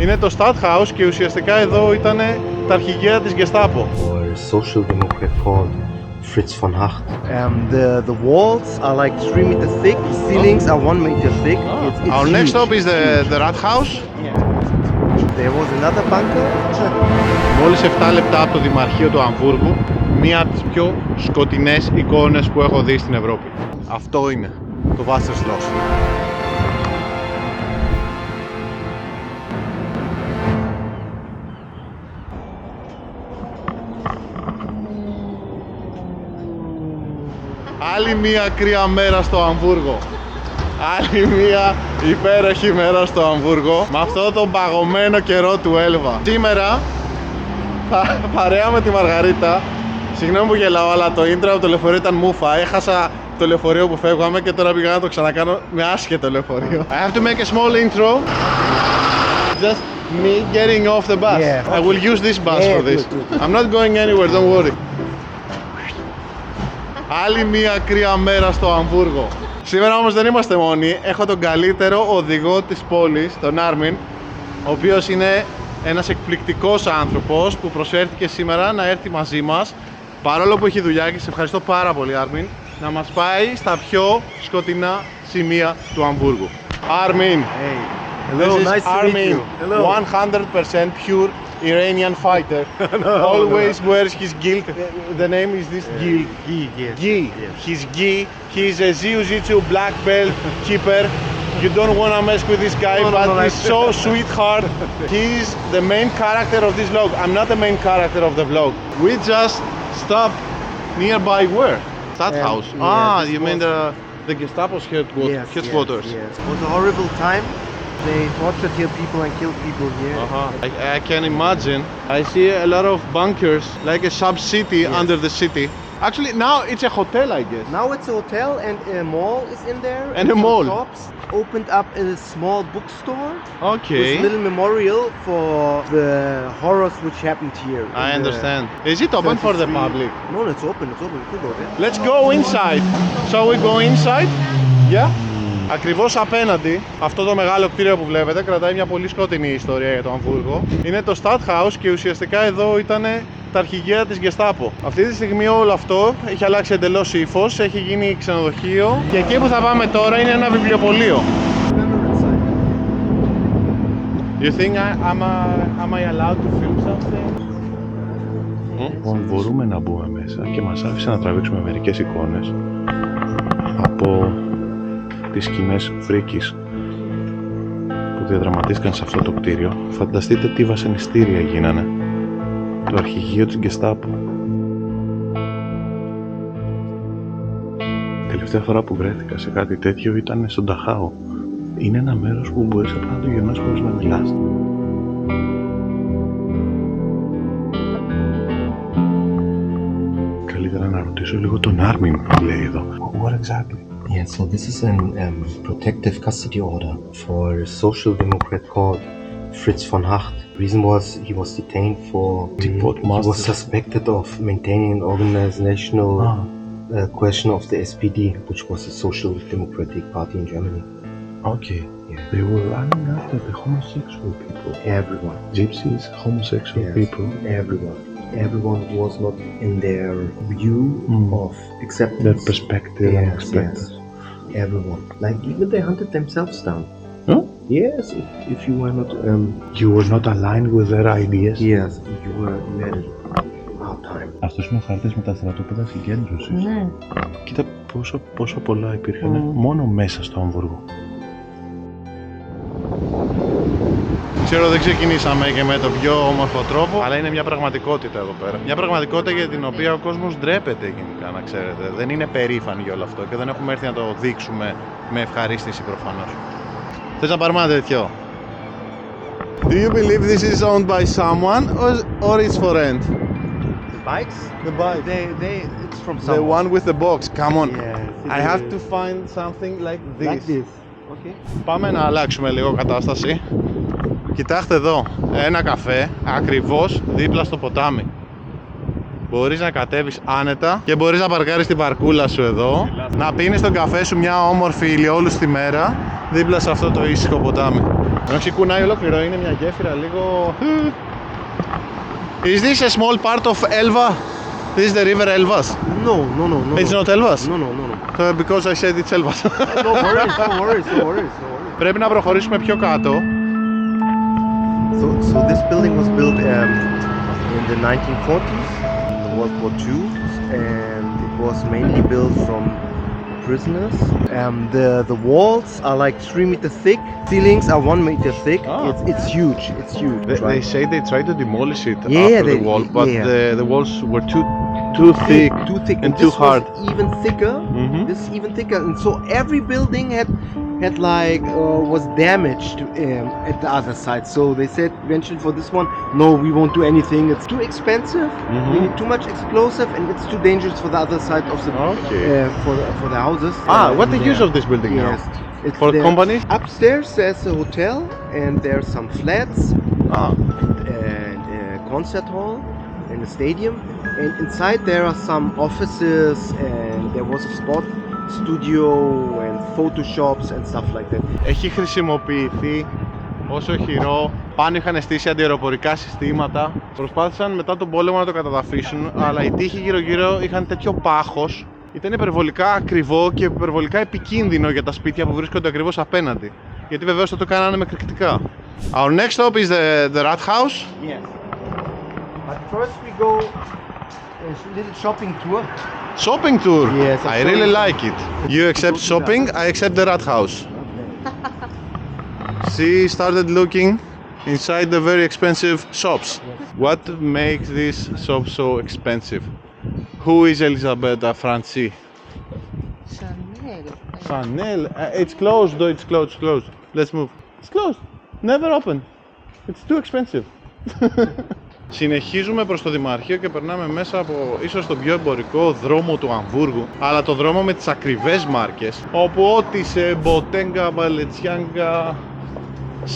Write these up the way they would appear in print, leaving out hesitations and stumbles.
Είναι το Stadthaus και ουσιαστικά εδώ ήταν τα αρχηγεία της Gestapo. Social democrat called Fritz von Hacht. The walls are like 3 meter thick, the ceilings are 1 meter thick. It's Our next huge. stop is the Rathaus. There was another bunker. Μόλις 7 λεπτά από το Δημαρχείο του Αμβούργου, μία από τις πιο σκοτεινές εικόνες που έχω δει στην Ευρώπη. Αυτό είναι το Wasserschloss. Άλλη μία κρύα μέρα στο Αμβούργο. Άλλη μία υπέροχη μέρα στο Αμβούργο με αυτό το παγωμένο καιρό του Έλβα. Σήμερα παρέα με τη Μαργαρίτα. Συγγνώμη που γελάω, αλλά το intro από το λεωφορείο ήταν μούφα. Έχασα το λεωφορείο που φεύγαμε και τώρα πήγα να το ξανακάνω με άσχετο λεωφορείο. I have to make a small intro. Just me getting off the bus. Yeah, okay. I will use this bus for this. I'm not going anywhere, don't worry. Άλλη μία κρύα μέρα στο Αμβούργο. Σήμερα όμως δεν είμαστε μόνοι. Έχω τον καλύτερο οδηγό της πόλης, τον Άρμιν, ο οποίος είναι ένας εκπληκτικός άνθρωπος που προσφέρθηκε σήμερα να έρθει μαζί μας, παρόλο που έχει δουλειά, και σε ευχαριστώ πάρα πολύ, Άρμιν, να μας πάει στα πιο σκοτεινά σημεία του Αμβούργου. Άρμιν! Hey. This Hello, is nice to meet Armin, you. Hello. 100% pure Iranian fighter. Always wears his gi. The name is this gi. Yes. Gi. Yes. His gi. He's a jiu-jitsu black belt keeper. You don't want to mess with this guy, but he's so sweetheart. He's the main character of this vlog. I'm not the main character of the vlog. We just stopped nearby where? Stadthaus. You mean the Gestapo's headquarters? Yes. It was a horrible time. They tortured here people and killed people here. I can imagine. I see a lot of bunkers, like a sub-city under the city. Actually, now it's a hotel, I guess. Now it's a hotel and a mall is in there. And a some mall. Shops opened up a small bookstore. Okay. With a little memorial for the horrors which happened here. I understand. Is it open for the public? No, it's open. It's open. You can go there. Let's go inside. Shall we go inside? Yeah. Ακριβώς απέναντι, αυτό το μεγάλο κτίριο που βλέπετε κρατάει μια πολύ σκοτεινή ιστορία για το Αμβούργο. Είναι το Stadthaus και ουσιαστικά εδώ ήταν τα αρχηγεία της Gestapo. Αυτή τη στιγμή όλο αυτό έχει αλλάξει εντελώς ύφος, έχει γίνει ξενοδοχείο και εκεί που θα πάμε τώρα είναι ένα βιβλιοπωλείο. You think am I allowed to film something? Λοιπόν, μπορούμε να μπούμε μέσα και μας άφησε να τραβήξουμε μερικές εικόνες από τις σκηνές φρίκης που διαδραματίστηκαν σε αυτό το κτίριο. Φανταστείτε τι βασανιστήρια γίνανε. Το αρχηγείο της Gestapo. Τελευταία φορά που βρέθηκα σε κάτι τέτοιο ήταν στον Νταχάου. Είναι ένα μέρος που μπορείς απλά να το γυρνάς χωρίς να μιλάς. Καλύτερα να ρωτήσω λίγο τον Άρμιν που λέει εδώ. What exactly? Yeah, so this is a protective custody order for a social democrat called Fritz von Hacht. The reason was he was detained for he was suspected of maintaining an organizational question of the SPD, which was a social democratic party in Germany. Okay. Yeah. They were running after the homosexual people. Everyone. Gypsies, homosexual people. Everyone. Everyone who was not in their view of acceptance. Their perspective and acceptance. Yes. Everyone. Like even they hunted themselves down. Huh? Yes, if you were not You were not aligned with their ideas. yes, you had a hard time. Αυτός είναι ο χάρτης με τα στρατόπεδα συγκέντρωσης. Ναι. Κοίτα πόσο πολλά υπήρχαν μόνο μέσα στο Αμβούργο. Ξέρω δεν ξεκινήσαμε και με τον πιο όμορφο τρόπο, αλλά είναι μια πραγματικότητα εδώ πέρα. Μια πραγματικότητα για την οποία ο κόσμος ντρέπεται γενικά, να ξέρετε. Δεν είναι περήφανοι για όλο αυτό και δεν έχουμε έρθει να το δείξουμε με ευχαρίστηση προφανώς. Θες να πάρουμε ένα τέτοιο? Do you believe this is owned by someone or it's for rent? The bikes? The bike. It's from The someone. one with the box. Come on. Yeah. I have to find something like this. Like this. Okay. Πάμε να αλλάξουμε λίγο κατάσταση. Κοιτάξτε εδώ, ένα καφέ ακριβώς δίπλα στο ποτάμι. Μπορείς να κατέβεις άνετα και μπορείς να παρκάρεις την παρκούλα σου εδώ, να πίνεις τον καφέ σου μια όμορφη ηλιόλουστη μέρα δίπλα σε αυτό το ήσυχο ποτάμι. Ενώ ξεκουνάει ολόκληρο, είναι μια γέφυρα λίγο... Is this a small part of Elva? This is the river Elvas? No. It's not Elvas? No. Because I said it's Elvas. No worries. Πρέπει να προχωρήσουμε πιο κάτω. So this building was built in the 1940s, in World War II, and it was mainly built from prisoners. The walls are like 3 meters thick. Ceilings are 1 meter thick. Ah. It's huge. They say they tried to demolish it Yeah, after the they- wall, but yeah. the walls were too thick and too this hard. Was even thicker. Mhm. This is even thicker, and so every building had like was damaged at the other side. So they said eventually for this one, no, we won't do anything. It's too expensive. We need too much explosive, and it's too dangerous for the other side of the Okay. for the houses. What the and, use of this building now? Yes. It's For there. companies? Upstairs there's a hotel, and there's some flats Ah, and a concert hall and a stadium, and inside there are some offices, and there was a sport studio and photoshops and stuff like that. έχει χρησιμοποιηθεί ως οχυρό. Πάνω είχαν στήσει αντιαεροπορικά συστήματα. Προσπάθησαν μετά τον πόλεμο να το καταδαφίσουν, αλλά οι τείχοι γύρω-γύρω είχαν τέτοιο πάχος. Ήταν υπερβολικά ακριβό και υπερβολικά επικίνδυνο για τα σπίτια που βρίσκονται ακριβώς απέναντι. Γιατί βεβαίως θα το κάνανε με εκρηκτικά. Our next stop is the Rat House. Yes. But first we go a little shopping tour. Shopping tour. Yes, I really like it. You accept shopping, I accept the Rat House. She started looking inside the very expensive shops. What makes this shop so expensive? Who is Elisabetta Franci? Chanel. Chanel. It's closed though, it's closed. Let's move. It's closed. Never open. It's too expensive. Συνεχίζουμε προς το Δημαρχείο και περνάμε μέσα από ίσως τον πιο εμπορικό δρόμο του Αμβούργου, αλλά το δρόμο με τις ακριβές μάρκες, όπου ό,τι σε Bottega, Balenciaga,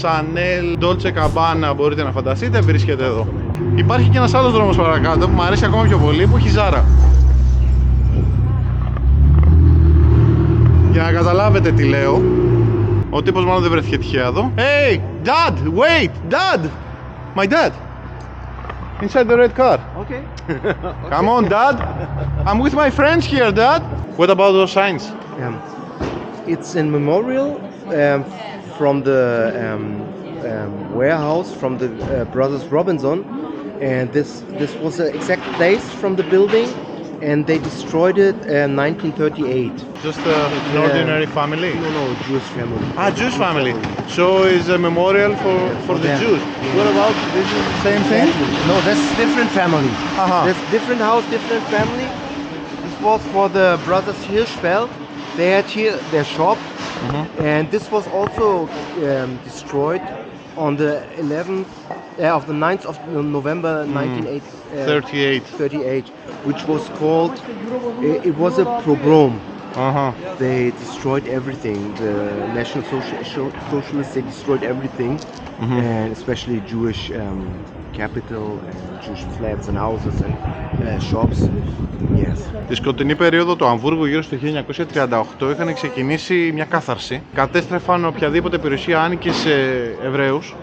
Chanel, Dolce Gabbana μπορείτε να φανταστείτε βρίσκεται εδώ. Υπάρχει και ένας άλλος δρόμος παρακάτω που μου αρέσει ακόμα πιο πολύ, που έχει Zara. Για να καταλάβετε τι λέω, ο τύπος μάλλον δεν βρέθηκε τυχαία εδώ. Hey, Dad, wait, Dad, my dad. Inside the red car. Okay. Come on, Dad. I'm with my friends here, Dad. What about those signs? It's a memorial from the warehouse from the brothers Robinson, and this was the exact place from the building, and they destroyed it in 1938. Just an ordinary family? No, Jewish family. Jewish family. So it's a memorial for the them. Jews. Yeah. What about this is the same thing? No, that's different family. Uh-huh. That's different house, different family. This was for the brothers Hirschfeld. They had here their shop, and this was also destroyed on the 11th of the 9th of November 38. which was called. It was a pogrom. Uh-huh. They destroyed everything. The National Socialists, they destroyed everything, and especially Jewish capital and Jewish flats and houses and shops. Yes. Τη σκοτεινή περίοδο του Αμβούργου γύρω στο 1938 είχαν ξεκινήσει μια κάθαρση. Κατέστρεφαν οποιαδήποτε περιουσία άνοικε σε Εβραίους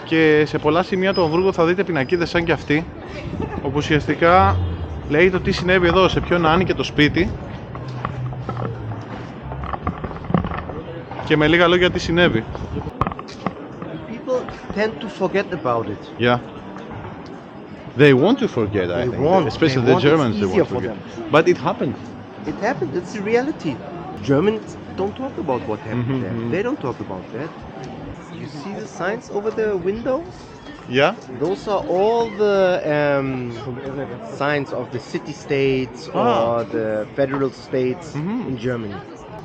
και σε πολλά σημεία του Αμβούργου θα δείτε πινακίδες σαν και αυτή, όπου ουσιαστικά λέει το τι συνέβη εδώ, σε ποιον άνοικε το σπίτι και με λίγα λόγια τι συνέβη. People tend to forget about it. Yeah. They want to forget, I They think. want. Especially They the want. Germans, It's they easier want to for forget. them. But it happened. It happened. It's the reality. Germans don't talk about what happened there. They don't talk about that. You see the signs over the windows? Yeah? Those are all the signs of the city-states or the federal states in Germany.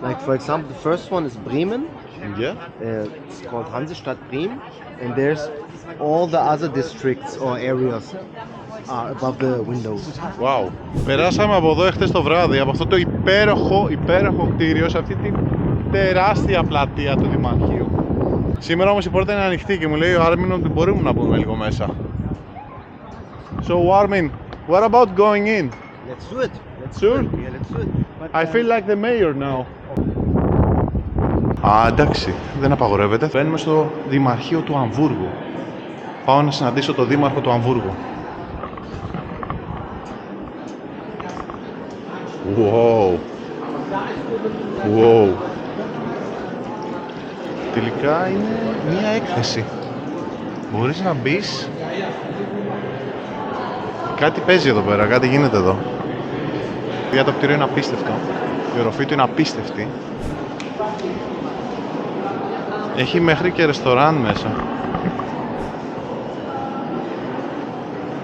Like, for example, the first one is Bremen. Yeah? It's called Hansestadt Bremen. And there's all the other districts or areas are above the windows. Wow. Περάσαμε από εδώ εχθές το βράδυ, από αυτό το υπέροχο κτίριο, σε αυτή την τεράστια πλατεία του Δημαρχείου. Σήμερα όμως η πόρτα είναι ανοιχτή και μου λέει ο Άρμιν ότι μπορούμε να μπούμε λίγο μέσα. So Armin, what about going in? Let's do it. Let's Sure. do it. Yeah, let's do it. But, I feel like the mayor now. Α, εντάξει, δεν απαγορεύεται. Μπαίνουμε στο Δημαρχείο του Αμβούργου. Πάω να συναντήσω τον Δήμαρχο του Αμβούργου. Wow. Wow. Τελικά είναι μία έκθεση. Μπορείς να μπεις. Κάτι παίζει εδώ πέρα, κάτι γίνεται εδώ. Για το κτίριο είναι απίστευτο. Η οροφή του είναι απίστευτη. Έχει μέχρι και ρεστοράν μέσα.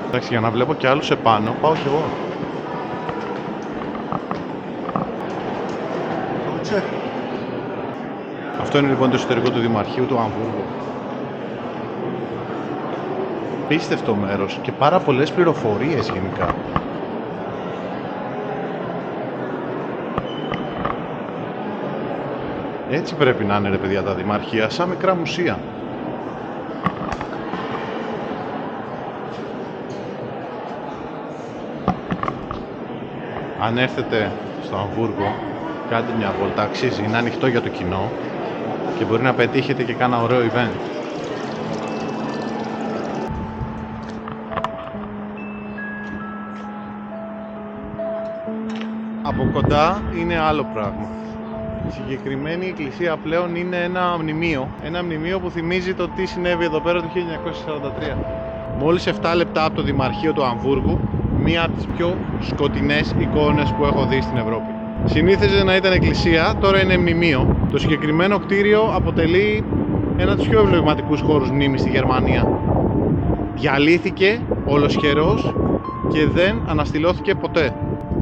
Εντάξει, για να βλέπω και άλλους επάνω, πάω κι εγώ. Αυτό είναι λοιπόν το εσωτερικό του Δημαρχείου του Αμβούργου. Πίστευτο μέρος και πάρα πολλές πληροφορίες γενικά. Έτσι πρέπει να είναι ρε παιδιά τα δημαρχία, σαν μικρά μουσεία. Αν έρθετε στο Αμβούργο, κάντε μια βόλτα, αξίζει, είναι ανοιχτό για το κοινό και μπορεί να πετύχετε και κάνα ωραίο event. Από κοντά είναι άλλο πράγμα. Η συγκεκριμένη εκκλησία πλέον είναι ένα μνημείο. Ένα μνημείο που θυμίζει το τι συνέβη εδώ πέρα το 1943. Μόλις 7 λεπτά από το Δημαρχείο του Αμβούργου, μία από τις πιο σκοτεινές εικόνες που έχω δει στην Ευρώπη. Συνήθιζε να ήταν εκκλησία, τώρα είναι μνημείο. Το συγκεκριμένο κτίριο αποτελεί ένα από τους πιο εμβληματικούς χώρους μνήμης στη Γερμανία. Διαλύθηκε ολοσχερός και δεν αναστηλώθηκε ποτέ.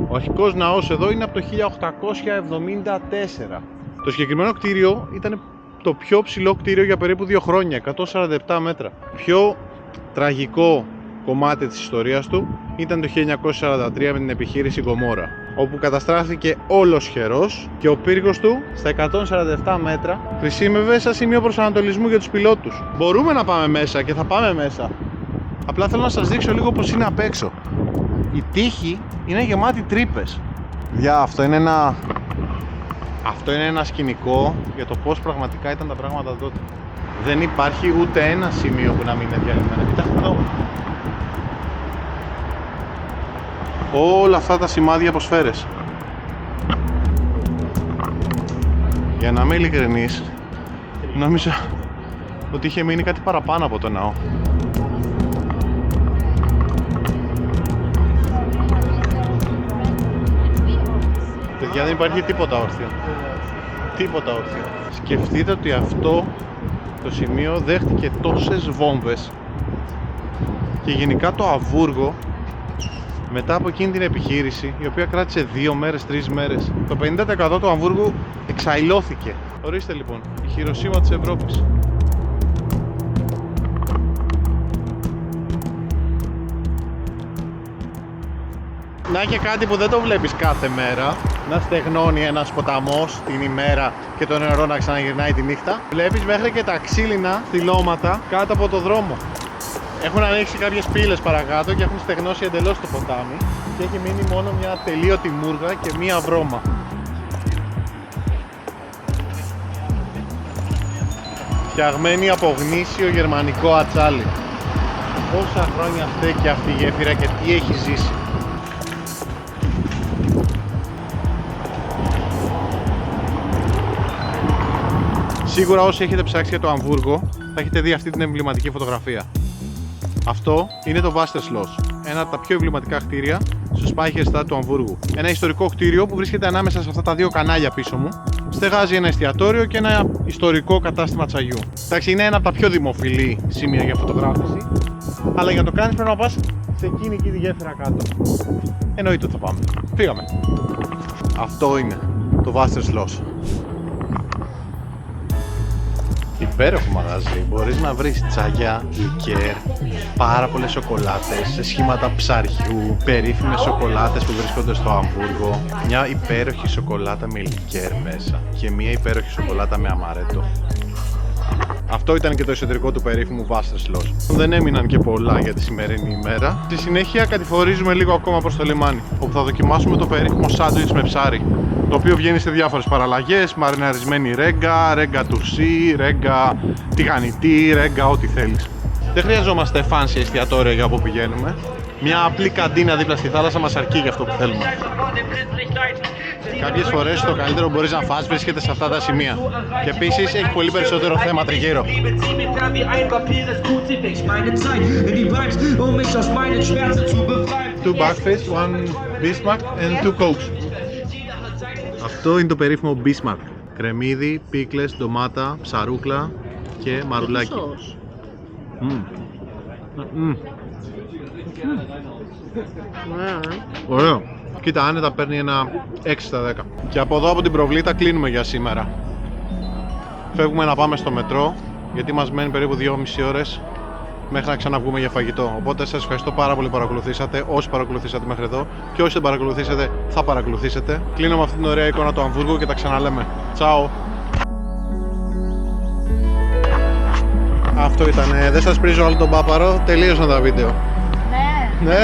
Ο αρχικός ναός εδώ είναι από το 1874. Το συγκεκριμένο κτίριο ήταν το πιο ψηλό κτίριο για περίπου 2 χρόνια, 147 μέτρα. Πιο τραγικό κομμάτι της ιστορίας του ήταν το 1943 με την επιχείρηση Γκομόρα, όπου καταστράφηκε ολοσχερός και ο πύργος του στα 147 μέτρα χρησιμεύε σαν σημείο προσανατολισμού για τους πιλότους. Μπορούμε να πάμε μέσα και θα πάμε μέσα. Απλά θέλω να σας δείξω λίγο πως είναι απ' έξω. Η τείχη είναι γεμάτη τρύπες. Αυτό είναι ένα σκηνικό για το πως πραγματικά ήταν τα πράγματα τότε. Δεν υπάρχει ούτε ένα σημείο που να μην είναι διαλυμένα. Κοιτάξτε εδώ. Όλα αυτά τα σημάδια από σφαίρες. Για να είμαι ειλικρινής, νόμιζα ότι είχε μείνει κάτι παραπάνω από το ναό. Παιδιά, δεν υπάρχει τίποτα όρθιο. Τίποτα όρθιο. Σκεφτείτε ότι αυτό το σημείο δέχτηκε τόσες βόμβες και γενικά το Αμβούργο μετά από εκείνη την επιχείρηση, η οποία κράτησε 2 μέρες, 3 μέρες, το 50% του Αμβούργου εξαϊλώθηκε. Ορίστε λοιπόν, η Χειροσίμα της Ευρώπης. Να και κάτι που δεν το βλέπεις κάθε μέρα, να στεγνώνει ένας ποταμός την ημέρα και το νερό να ξαναγυρνάει τη νύχτα. Βλέπεις μέχρι και τα ξύλινα στυλώματα κάτω από το δρόμο. Έχουν ανοίξει κάποιες πύλες παρακάτω και έχουν στεγνώσει εντελώς το ποτάμι και έχει μείνει μόνο μια τελείωτη μούργα και μια βρώμα. Φτιαγμένη από γνήσιο γερμανικό ατσάλι. Πόσα χρόνια στέκει αυτή η γέφυρα και τι έχει ζήσει. Σίγουρα όσοι έχετε ψάξει για το Αμβούργο θα έχετε δει αυτή την εμβληματική φωτογραφία. Αυτό είναι το Wasserschloss, ένα από τα πιο εμβληματικά κτίρια στο Speicherstadt του Αμβούργου. Ένα ιστορικό κτίριο που βρίσκεται ανάμεσα σε αυτά τα 2 κανάλια πίσω μου. Στεγάζει ένα εστιατόριο και ένα ιστορικό κατάστημα τσαγιού. Εντάξει, είναι ένα από τα πιο δημοφιλή σημεία για φωτογράφηση. Αλλά για να το κάνεις πρέπει να πας σε εκείνη εκεί τη γέφυρα κάτω. Εννοείται ότι θα πάμε. Φύγαμε. Αυτό είναι το Wasserschloss. Υπέροχο μαγαζί, μπορείς να βρεις τσαγιά, λικέρ, πάρα πολλές σοκολάτες σε σχήματα ψαριού, περίφημες σοκολάτες που βρίσκονται στο Αμβούργο, μια υπέροχη σοκολάτα με λικέρ μέσα και μια υπέροχη σοκολάτα με αμαρέτο. Αυτό ήταν και το εσωτερικό του περίφημου Wasserschloss. Δεν έμειναν και πολλά για τη σημερινή ημέρα. Στη συνέχεια κατηφορίζουμε λίγο ακόμα προς το λιμάνι, όπου θα δοκιμάσουμε το περίφημο σάντουιτς με ψάρι, το οποίο βγαίνει σε διάφορες παραλλαγές, μαριναρισμένη ρέγγα, ρέγγα τουρσί, ρέγγα τηγανιτή, ρέγγα ό,τι θέλεις. Δεν χρειαζόμαστε fancy εστιατόρια για όπου πηγαίνουμε. Μια απλή καντίνα δίπλα στη θάλασσα μας αρκεί για αυτό που θέλουμε. Κάποιες φορές το καλύτερο που μπορείς να φας βρίσκεται σε αυτά τα σημεία. Και επίσης έχει πολύ περισσότερο θέμα τριγύρω. Two Backfish, one Bismarck and two Cokes. Αυτό είναι το περίφημο Bismarck. Κρεμμύδι, πίκλες, ντομάτα, ψαρούκλα και μαρουλάκι. Ωραίο. Κοίτα, άνετα παίρνει ένα 6 στα 10. Και από εδώ από την προβλήτα κλείνουμε για σήμερα. Φεύγουμε να πάμε στο μετρό, γιατί μας μένει περίπου 2,5 ώρες μέχρι να ξαναβγούμε για φαγητό. Οπότε σας ευχαριστώ πάρα πολύ που παρακολουθήσατε, όσοι παρακολουθήσατε μέχρι εδώ, και όσοι δεν παρακολουθήσατε θα παρακολουθήσετε. Κλείνω με αυτή την ωραία εικόνα του Αμβούργου και τα ξαναλέμε. Τσάου! Αυτό ήτανε. Δεν σας πρίζω άλλο τον πάπαρο. Τελείωσαν τα βίντεο. Ναι. Ναι.